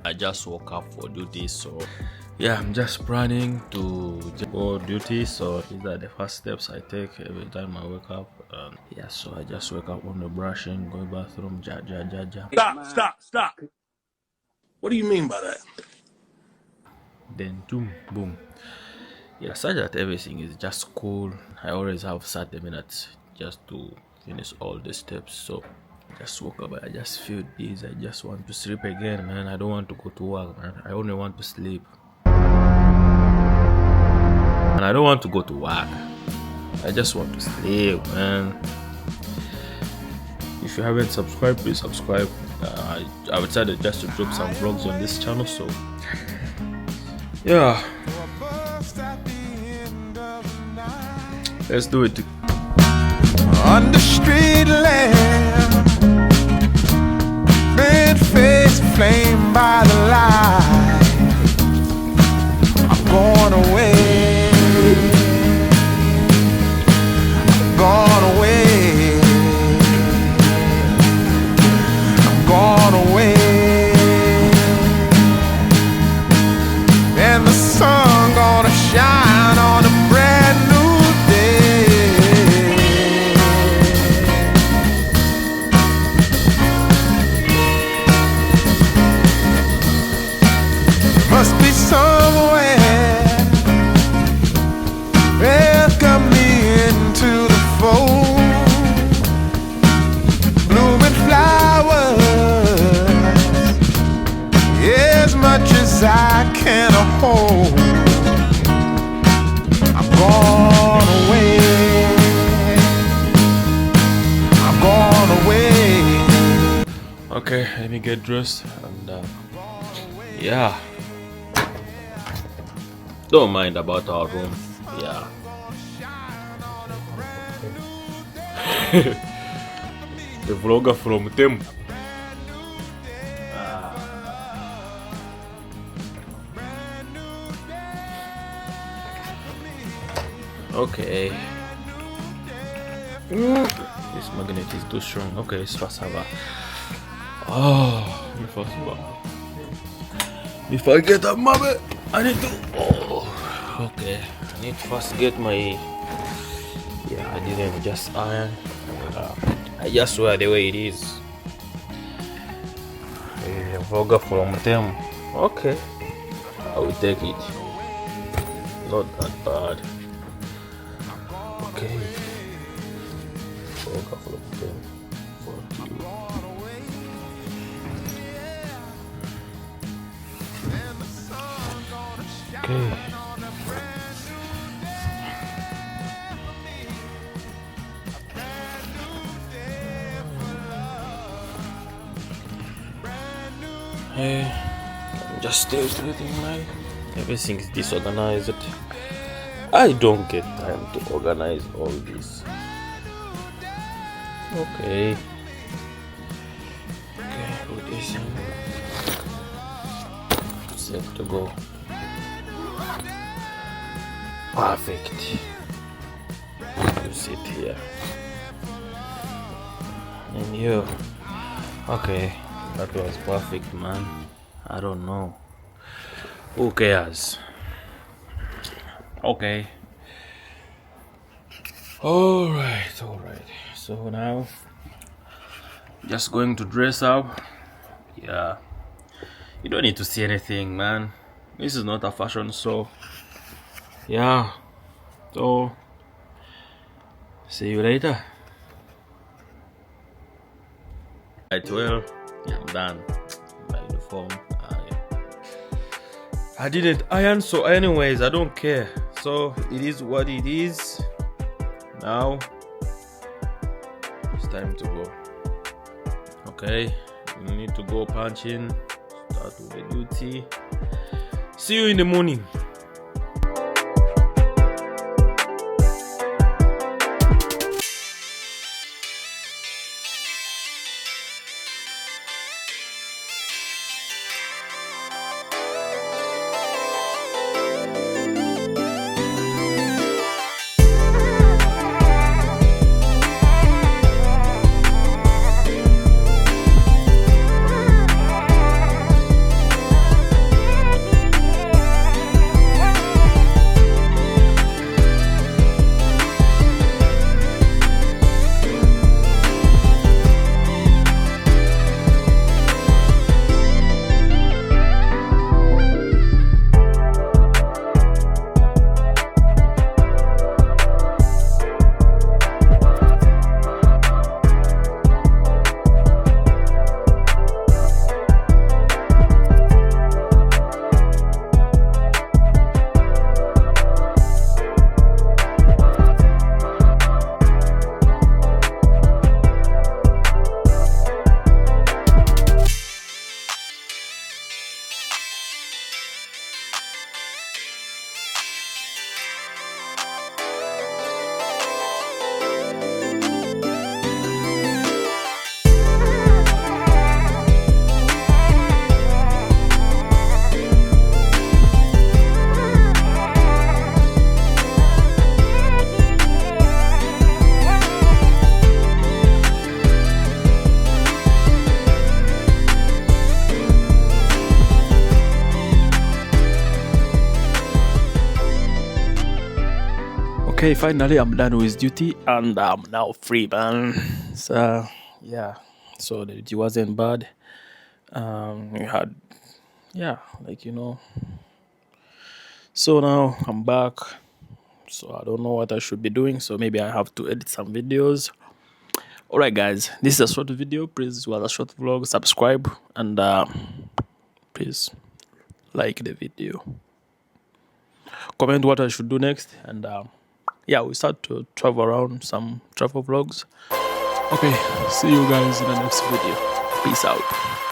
I just woke up for duty, so yeah, I'm just planning to go duty. So these are the first steps I take every time I wake up. Yeah, so I just wake up on the brushing, go bathroom, ja. Stop. What do you mean by that? Then boom. Yeah, such that everything is just cool. I always have 30 minutes just to finish all the steps. So just woke up, I just feel busy. I just want to sleep again, man. I don't want to go to work, man. I only want to sleep. And I don't want to go to work. I just want to sleep, man. If you haven't subscribed, please subscribe. I decided just to drop some vlogs on this channel, so yeah, let's do it. On the street lamp, red face flamed by the light. I'm going away. I'm gone away. I'm gone away. And the sun gonna shine on a brand new day. Must be somewhere welcome me into the fold. Blooming flowers, as much as I can hold. I'm gone away. I'm gone away. Okay, let me get dressed and yeah. Don't mind about our room. Yeah. The vlogger from Tempo. Okay. This magnet is too strong. Okay, it's fast over. Oh, if I get up, mommy, I need to. Oh, okay. I need to first get my. Yeah, I didn't just iron. I just wear the way it is. A vlogger from them. Okay, I will take it. Not that bad. Okay. Vlogger from them. For you. Okay. Hey, I'm just still treating my everything is disorganized. I don't get time to organize all this. Okay. Okay, put this in. Set to go. Perfect. You sit here. And you. Okay. That was perfect, man. I don't know. Who cares? Okay. Alright. So now, just going to dress up. Yeah. You don't need to see anything, man. This is not a fashion show. Yeah. So, see you later. Right, well, I'm done. My uniform. I didn't iron, so anyways, I don't care. So so it is what it is. Now it's time to go. Okay, we need to go punch in, start with the duty. See you in the morning. Okay, finally I'm done with duty and I'm now free, man. So yeah, so the duty wasn't bad. We had, yeah, like So now I'm back. So I don't know what I should be doing. So maybe I have to edit some videos. Alright guys, this is a short video. Please, it was a short vlog. Subscribe and please like the video. Comment what I should do next, and yeah, we start to travel around some travel vlogs. Okay, see you guys in the next video. Peace out.